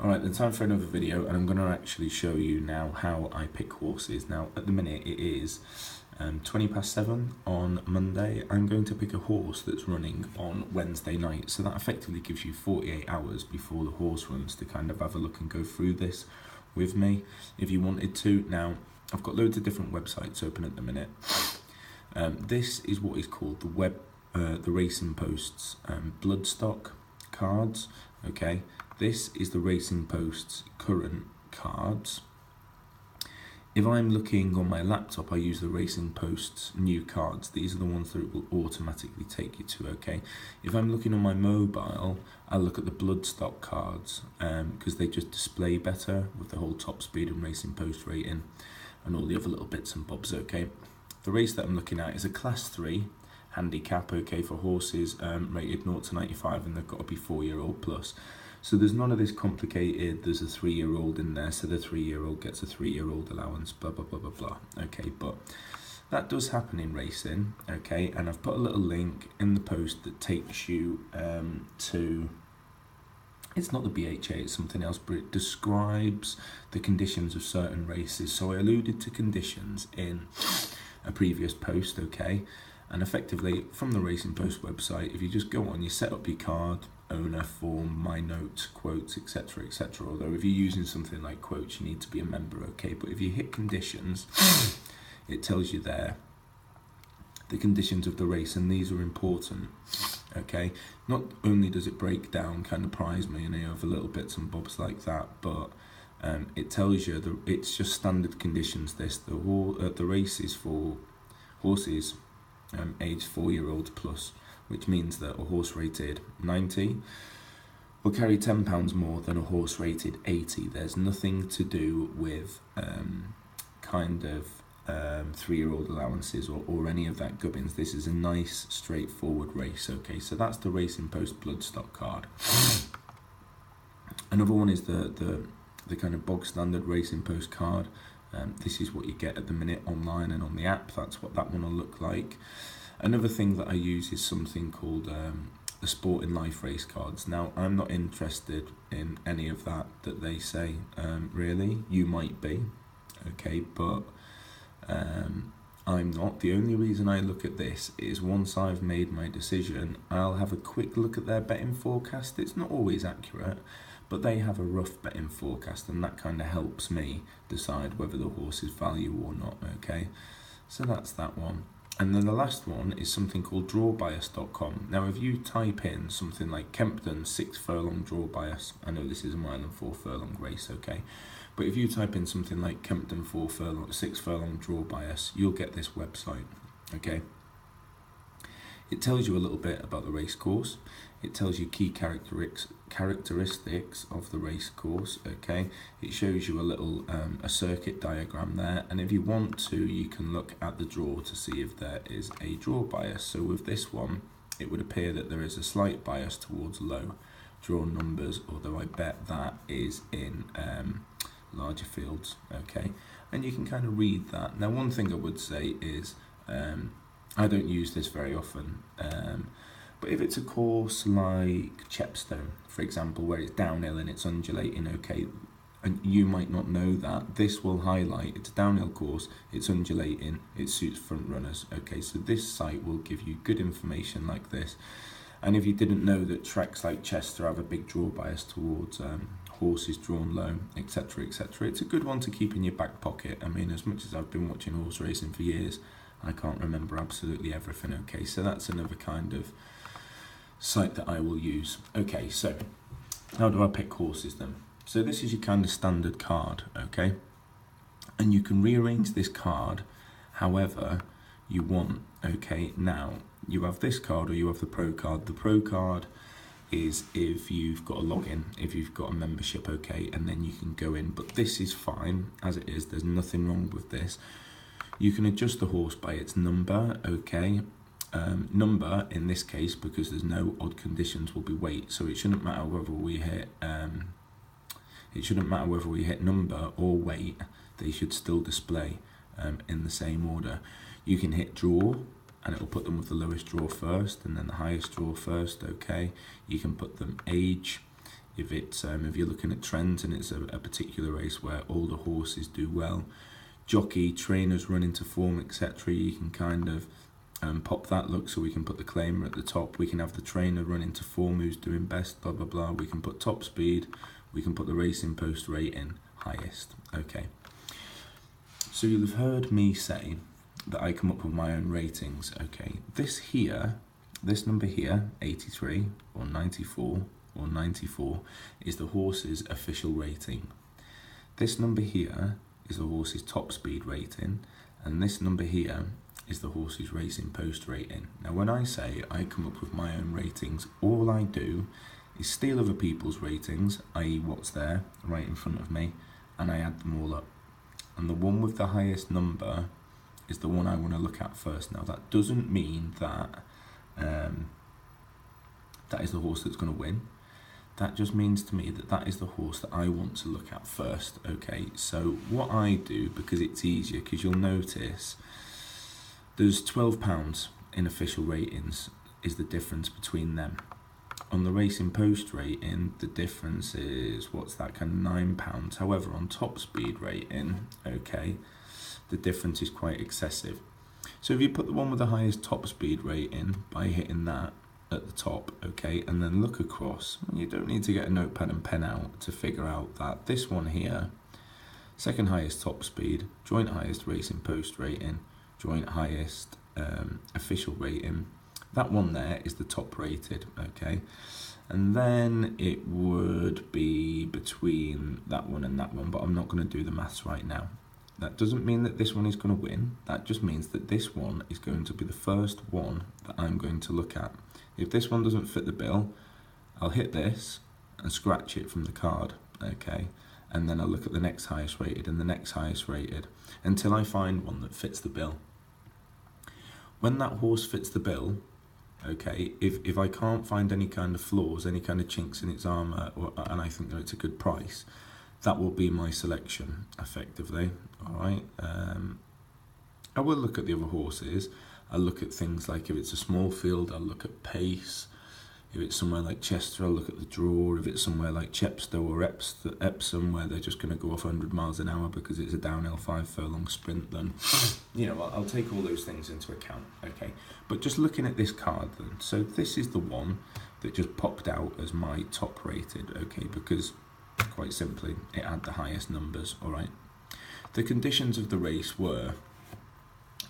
Alright, then time for another video, and I'm going to actually show you now how I pick horses. Now, at the minute it is 20 past 7 on Monday. I'm going to pick a horse that's running on Wednesday night, so that effectively gives you 48 hours before the horse runs to kind of have a look and go through this with me if you wanted to. Now, I've got loads of different websites open at the minute. This is what is called the Racing Post's bloodstock cards. Okay, this is the Racing Post's current cards. If I'm looking on my laptop, I use the Racing Post's new cards. These are the ones that it will automatically take you to, okay? If I'm looking on my mobile, I'll look at the bloodstock cards because they just display better with the whole top speed and Racing Post rating and all the other little bits and bobs, okay? The race that I'm looking at is a Class 3 handicap, okay, for horses rated 0 to 95, and they've got to be 4-year-old plus. So there's none of this complicated, there's a 3-year-old in there, so the 3-year-old gets a 3-year-old allowance, blah, blah, blah, blah, blah. Okay, but that does happen in racing, okay, and I've put a little link in the post that takes you to, it's not the BHA, it's something else, but it describes the conditions of certain races. So I alluded to conditions in a previous post, okay, and effectively from the Racing Post website, if you just go on, you set up your card, owner form, my notes, quotes, etc, etc. Although if you're using something like quotes, you need to be a member, okay, but if you hit conditions, it tells you there the conditions of the race, and these are important, okay. Not only does it break down kind of prize money and other little bits and bobs like that, but it tells you it's just standard conditions. The race is for horses aged 4-year-olds plus, which means that a horse rated 90 will carry £10 more than a horse rated 80. There's nothing to do with kind of 3-year-old allowances or any of that gubbins. This is a nice straightforward race, okay. So that's the Racing Post bloodstock card. Another one is the kind of bog standard Racing Post card. This is what you get at the minute online and on the app. That's what that one will look like. Another thing that I use is something called the Sport in Life race cards. Now, I'm not interested in any of that they say, really. You might be, okay, but I'm not. The only reason I look at this is once I've made my decision, I'll have a quick look at their betting forecast. It's not always accurate, but they have a rough betting forecast, and that kind of helps me decide whether the horse is value or not, okay? So that's that one. And then the last one is something called drawbias.com. Now, if you type in something like Kempton 6 furlong draw bias, I know this is a mile and 4 furlong race, okay? But if you type in something like Kempton 6 furlong draw bias, you'll get this website, okay? It tells you a little bit about the race course. It tells you key characteristics of the race course, okay? It shows you a little a circuit diagram there, and if you want to, you can look at the draw to see if there is a draw bias. So with this one, it would appear that there is a slight bias towards low draw numbers, although I bet that is in larger fields, okay? And you can kind of read that. Now, one thing I would say is I don't use this very often, but if it's a course like Chepstow, for example, where it's downhill and it's undulating, okay, and you might not know that, this will highlight it's a downhill course, it's undulating, it suits front runners, okay, so this site will give you good information like this. And if you didn't know that tracks like Chester have a big draw bias towards horses drawn low, etc, etc, it's a good one to keep in your back pocket. I mean, as much as I've been watching horse racing for years, I can't remember absolutely everything, okay, so that's another kind of site that I will use. Okay, so how do I pick horses then? So this is your kind of standard card, okay, and you can rearrange this card however you want, okay. Now, you have this card or you have the pro card. The pro card is if you've got a login, if you've got a membership, okay, and then you can go in, but this is fine as it is, there's nothing wrong with this. You can adjust the horse by its number, okay. Number in this case, because there's no odd conditions, will be weight. So it shouldn't matter whether we hit number or weight. They should still display in the same order. You can hit draw, and it'll put them with the lowest draw first, and then the highest draw first. Okay. You can put them age. If it's if you're looking at trends and it's a particular race where older horses do well, jockey, trainers run into form, etc., you can kind of pop that look, so we can put the claimer at the top, we can have the trainer run into form, who's doing best, blah blah blah, we can put top speed, we can put the racing post rating highest. Okay, so you'll have heard me say that I come up with my own ratings. Okay, this number here, 83 or 94 or 94, is the horse's official rating. This number here is the horse's top speed rating, and this number here is the horse's racing post rating. Now when I say I come up with my own ratings, all I do is steal other people's ratings, i.e. what's there right in front of me, and I add them all up. And the one with the highest number is the one I want to look at first. Now that doesn't mean that that is the horse that's going to win. That just means to me that that is the horse that I want to look at first. Okay, so what I do, because it's easier, because you'll notice there's £12 in official ratings is the difference between them. On the racing post rating, the difference is, what's that, kind of £9. However, on top speed rating, okay, the difference is quite excessive. So if you put the one with the highest top speed rating by hitting that at the top, okay, and then look across, you don't need to get a notepad and pen out to figure out that this one here, second highest top speed, joint highest racing post rating, joint highest official rating, that one there is the top rated, okay, and then it would be between that one and that one, but I'm not going to do the maths right now. That doesn't mean that this one is going to win, that just means that this one is going to be the first one that I'm going to look at. If this one doesn't fit the bill, I'll hit this and scratch it from the card, okay, and then I'll look at the next highest rated and the next highest rated until I find one that fits the bill. When that horse fits the bill, okay, if I can't find any kind of flaws, any kind of chinks in its armour, and I think that it's a good price, that will be my selection, effectively, alright. I will look at the other horses. I'll look at things like, if it's a small field, I'll look at pace. If it's somewhere like Chester, I'll look at the draw. If it's somewhere like Chepstow or Epsom, where they're just going to go off 100 miles an hour because it's a downhill 5 furlong sprint, then, you know, I'll take all those things into account, okay? But just looking at this card then, so this is the one that just popped out as my top rated, okay, because quite simply, it had the highest numbers, all right? The conditions of the race were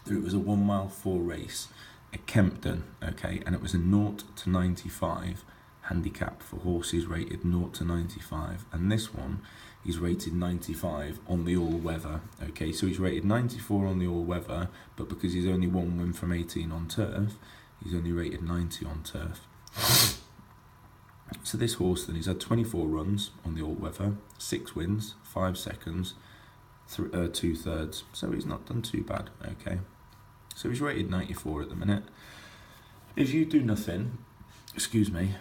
that it was a 1 mile 4 race at Kempton, okay, and it was a 0 to 95 handicap for horses rated 0 to 95, and this one is rated 95 on the all-weather, okay, so he's rated 94 on the all-weather, but because he's only one win from 18 on turf, he's only rated 90 on turf. So this horse then, he's had 24 runs on the all-weather, 6 wins, 5 seconds, 2 thirds, so he's not done too bad, okay. So he's rated 94 at the minute. If you do nothing, excuse me,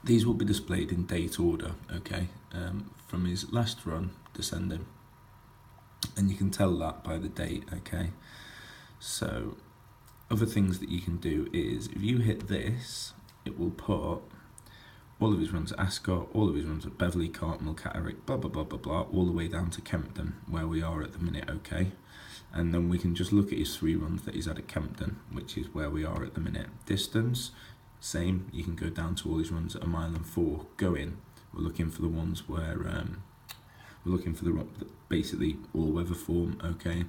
these will be displayed in date order, okay, from his last run descending, and you can tell that by the date, okay. So other things that you can do is, if you hit this, it will put all of his runs at Ascot, all of his runs at Beverley, Cartmel, Catterick, blah, blah, blah, blah, blah, all the way down to Kempton, where we are at the minute, okay? And then we can just look at his 3 runs that he's had at Kempton, which is where we are at the minute. Distance, same, you can go down to all his runs at 1 mile and 4. Go in, we're looking for the ones where, we're looking for the basically all-weather form, okay?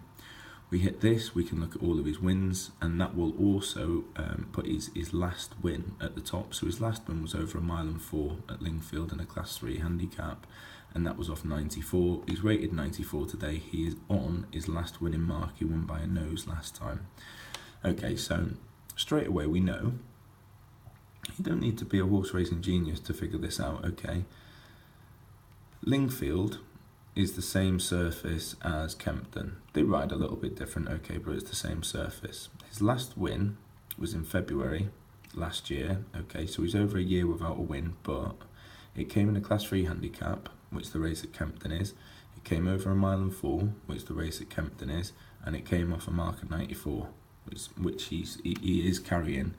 We hit this, we can look at all of his wins, and that will also put his last win at the top. So his last win was over 1 mile and 4 at Lingfield in a class 3 handicap, and that was off 94. He's rated 94 today. He is on his last winning mark. He won by a nose last time. Okay, so straight away we know you don't need to be a horse racing genius to figure this out, okay? Lingfield is the same surface as Kempton. They ride a little bit different, okay, but it's the same surface. His last win was in February last year, okay, so he's over a year without a win, but it came in a class 3 handicap, which the race at Kempton is. It came over 1 mile and 4, which the race at Kempton is, and it came off a mark of 94, which he is carrying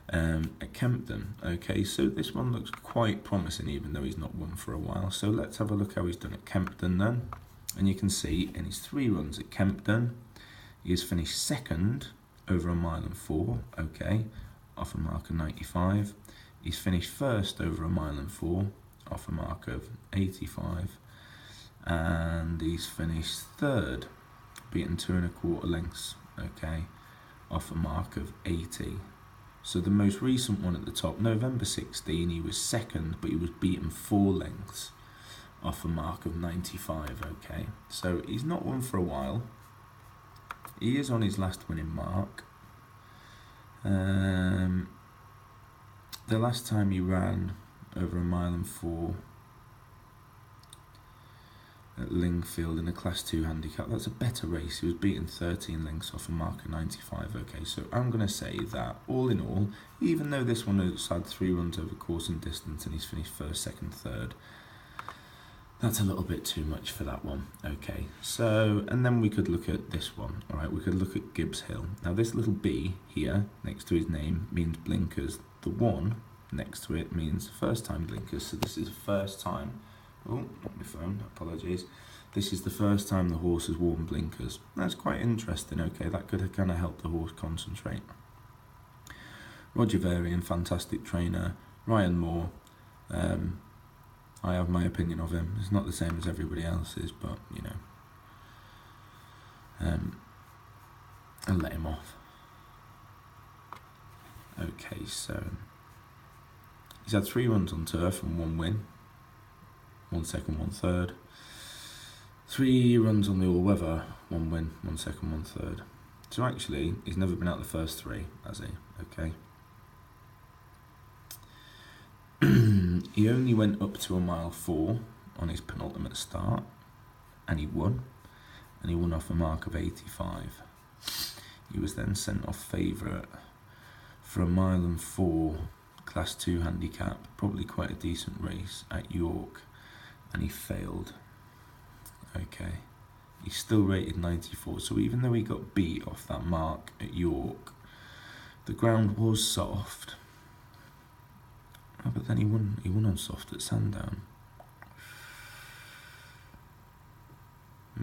at Kempton. Okay, so this one looks quite promising, even though he's not won for a while. So let's have a look how he's done at Kempton then. And you can see in his 3 runs at Kempton, he has finished second over a mile and 4, okay, off a mark of 95. He's finished first over a mile and 4, off a mark of 85. And he's finished third, beaten 2 1/4 lengths, okay, off a mark of 80. So the most recent one at the top, November 16, he was second, but he was beaten 4 lengths off a mark of 95, okay. So he's not won for a while. He is on his last winning mark. The last time he ran over a mile and 4 at Lingfield in a Class 2 handicap, that's a better race. He was beaten 13 lengths off a mark of 95. Okay, so I'm going to say that all in all, even though this one has had 3 runs over course and distance and he's finished first, second, third, that's a little bit too much for that one. Okay, so, and then we could look at this one. All right, we could look at Gibbs Hill. Now this little B here next to his name means blinkers. The 1 next to it means first time blinkers. So this is the first time. Oh, not my phone, apologies. This is the first time the horse has worn blinkers. That's quite interesting, okay, that could kind of help the horse concentrate. Roger Varian, fantastic trainer. Ryan Moore, I have my opinion of him. It's not the same as everybody else's, but, you know, I'll let him off. Okay, so he's had 3 runs on turf and 1 win. 1 second, 1 third. 3 runs on the all-weather, 1 win, 1 second, 1 third. So actually, he's never been out the first 3, has he? Okay. He only went up to a mile 4 on his penultimate start, and he won. And he won off a mark of 85. He was then sent off favourite for a mile and 4 Class 2 handicap, probably quite a decent race at York. And he failed. Okay, he's still rated 94, so even though he got beat off that mark at York, the ground was soft. Oh, but then he won on soft at Sandown. I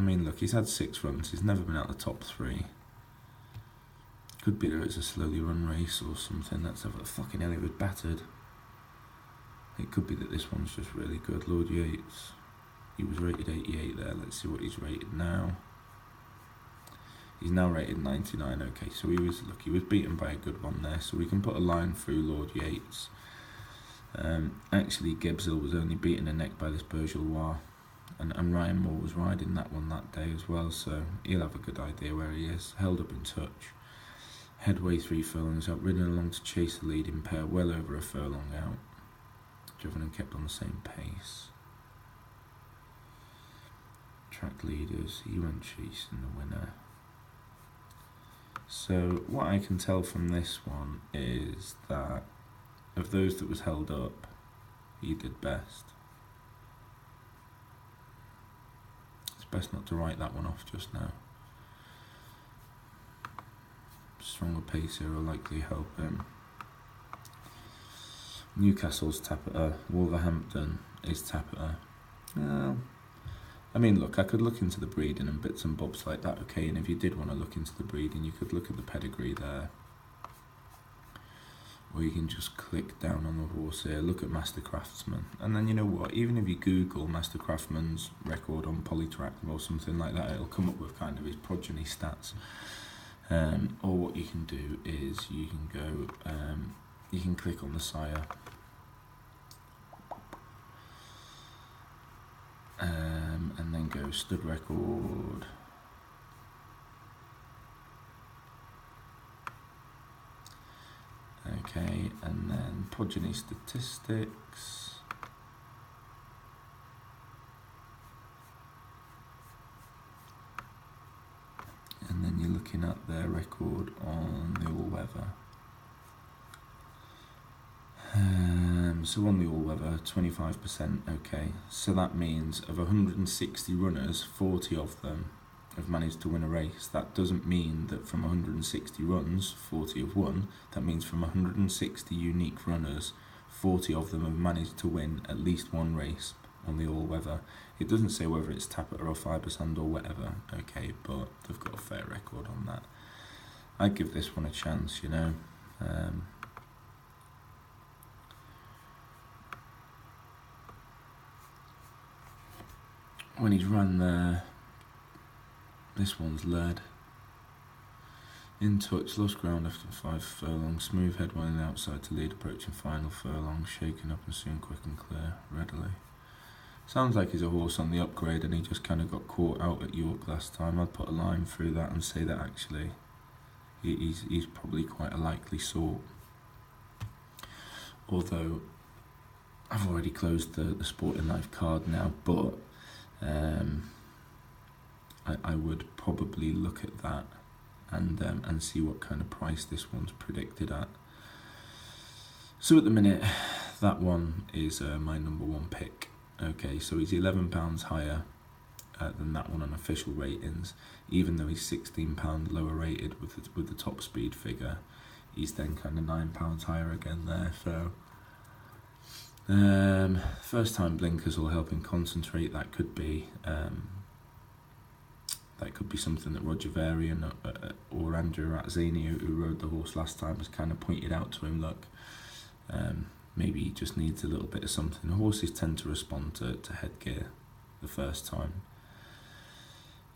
mean, look, he's had 6 runs, he's never been out the top 3. Could be that it's a slowly run race or something. Let's have a fucking hell, he was battered. It could be that this one's just really good. Lord Yates, he was rated 88 there. Let's see what he's rated now. He's now rated 99. Okay, so he was beaten by a good one there. So we can put a line through Lord Yates. Actually, Gibbs Hill was only beaten a neck by this Bourgeois, and Ryan Moore was riding that one that day as well. So he'll have a good idea where he is. Held up in touch. Headway 3 furlongs out, ridden along to chase the leading pair, well over a furlong out. Driven and kept on the same pace. Track leaders, he went chasing the winner. So what I can tell from this one is that of those that was held up, he did best. It's best not to write that one off just now. Stronger pace here will likely help him. Newcastle's Tappiter, Wolverhampton is Tappiter. Well, I mean, look, I could look into the breeding and bits and bobs like that, okay, and if you did want to look into the breeding, you could look at the pedigree there. Or you can just click down on the horse here, look at Master Craftsman, and then you know what, even if you Google Master Craftsman's record on Polytrack or something like that, it'll come up with kind of his progeny stats. Or what you can do is you can go, you can click on the sire. And then go stud record. Okay, and then progeny statistics. And then you're looking at their record on the all-weather. So on the all-weather, 25%, okay. So that means of 160 runners, 40 of them have managed to win a race. That doesn't mean that from 160 runs, 40 have won. That means from 160 unique runners, 40 of them have managed to win at least one race on the all-weather. It doesn't say whether it's tappet or fibre sand or whatever, okay, but they've got a fair record on that. I'd give this one a chance, you know. When he's run there, this one's led. In touch, lost ground after 5 furlongs, smooth head one on the outside to lead, approaching final furlong, shaken up and soon quick and clear, readily. Sounds like he's a horse on the upgrade and he just kind of got caught out at York last time. I'd put a line through that and say that actually he's probably quite a likely sort. Although I've already closed the Sporting Life card now, but I would probably look at that and see what kind of price this one's predicted at. So at the minute, that one is my number one pick. Okay, so he's £11 higher than that one on official ratings, even though he's £16 lower rated with the top speed figure. He's then kind of £9 higher again there. So first time blinkers will help him concentrate. That could be something that Roger Varian or Andrew Razzini, who rode the horse last time, has kind of pointed out to him. Look, maybe he just needs a little bit of something. Horses tend to respond to headgear the first time.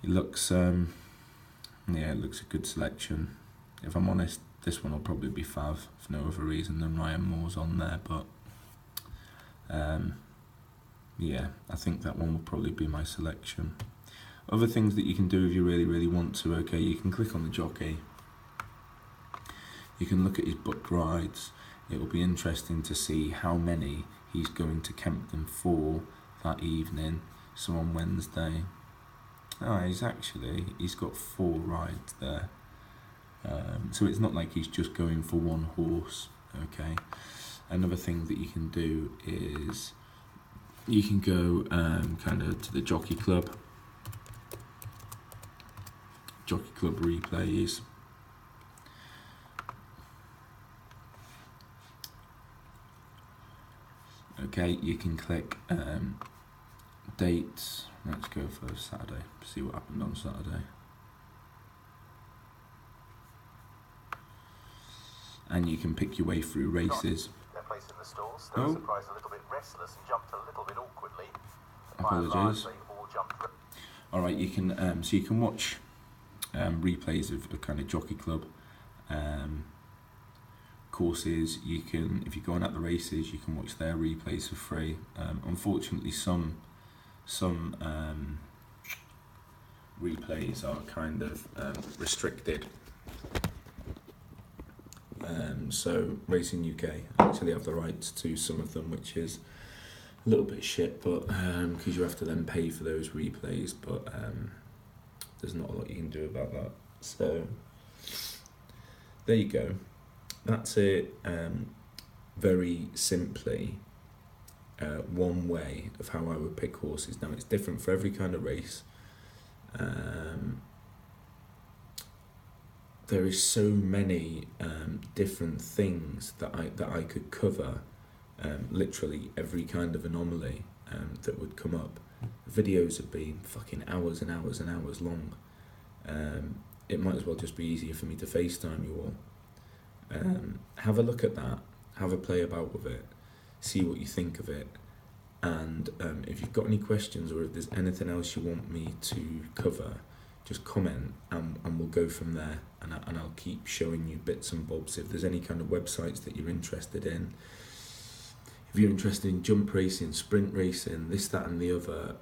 It looks, it looks a good selection. If I'm honest, this one will probably be Fav for no other reason than Ryan Moore's on there, but yeah, I think that one will probably be my selection. Other things that you can do if you really, really want to, okay, you can click on the jockey. You can look at his booked rides. It will be interesting to see how many he's going to Kempton for that evening. So on Wednesday, he's got 4 rides there. So it's not like he's just going for one horse, okay. Another thing that you can do is you can go kind of to the Jockey Club replays. Okay, you can click dates. Let's go for Saturday, see what happened on Saturday. And you can pick your way through races. Their place in the stalls. They were surprised a little bit restless and jumped a little bit awkwardly. Apologies. Alright, you can so you can watch replays of kind of Jockey Club courses. You can, if you're going at the races, you can watch their replays for free. Unfortunately, some replays are kind of restricted. So Racing UK actually have the rights to some of them, which is a little bit shit, but because you have to then pay for those replays, but there's not a lot you can do about that. So there you go. That's it. Very simply, one way of how I would pick horses. Now it's different for every kind of race. There is so many different things that I could cover. Literally every kind of anomaly that would come up. Videos have been fucking hours and hours and hours long. It might as well just be easier for me to FaceTime you all. Have a look at that, have a play about with it, see what you think of it, and if you've got any questions or if there's anything else you want me to cover, just comment and we'll go from there, and I'll keep showing you bits and bobs. If there's any kind of websites that you're interested in, if you're interested in jump racing, sprint racing, this, that and the other,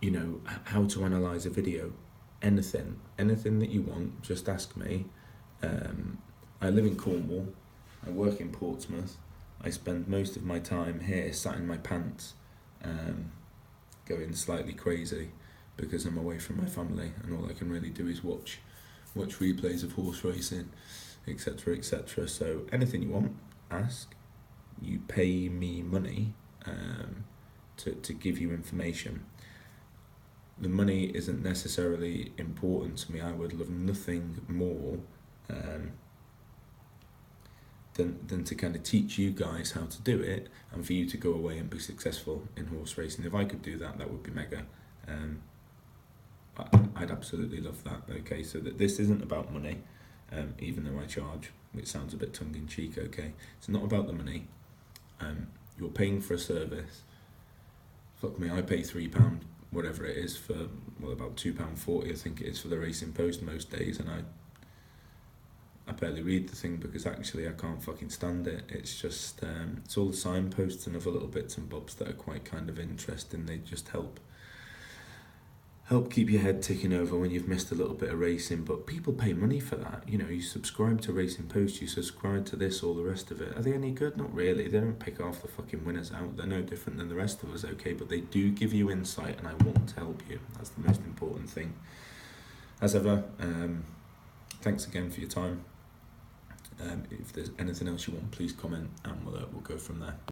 you know, how to analyse a video, anything that you want, just ask me. I live in Cornwall, I work in Portsmouth, I spend most of my time here sat in my pants, going slightly crazy because I'm away from my family and all I can really do is watch replays of horse racing, etc, etc. So anything you want, ask. You pay me money to give you information. the money isn't necessarily important to me. I would love nothing more than to kind of teach you guys how to do it, and for you to go away and be successful in horse racing. If I could do that, that would be mega. I'd absolutely love that. Okay, so that this isn't about money, even though I charge, which sounds a bit tongue-in-cheek. Okay, it's not about the money. You're paying for a service. Fuck me, I pay £3, whatever it is, for, well, about £2.40 I think it is for the Racing Post most days, and I barely read the thing because actually I can't fucking stand it. It's just, it's all the signposts and other little bits and bobs that are quite kind of interesting. They just help keep your head ticking over when you've missed a little bit of racing. But people pay money for that. You know, you subscribe to Racing Post, you subscribe to this, all the rest of it. Are they any good? Not really. They don't pick half the fucking winners out. They're no different than the rest of us, okay? But they do give you insight, and I want to help you. That's the most important thing. As ever, thanks again for your time. If there's anything else you want, please comment, and we'll go from there.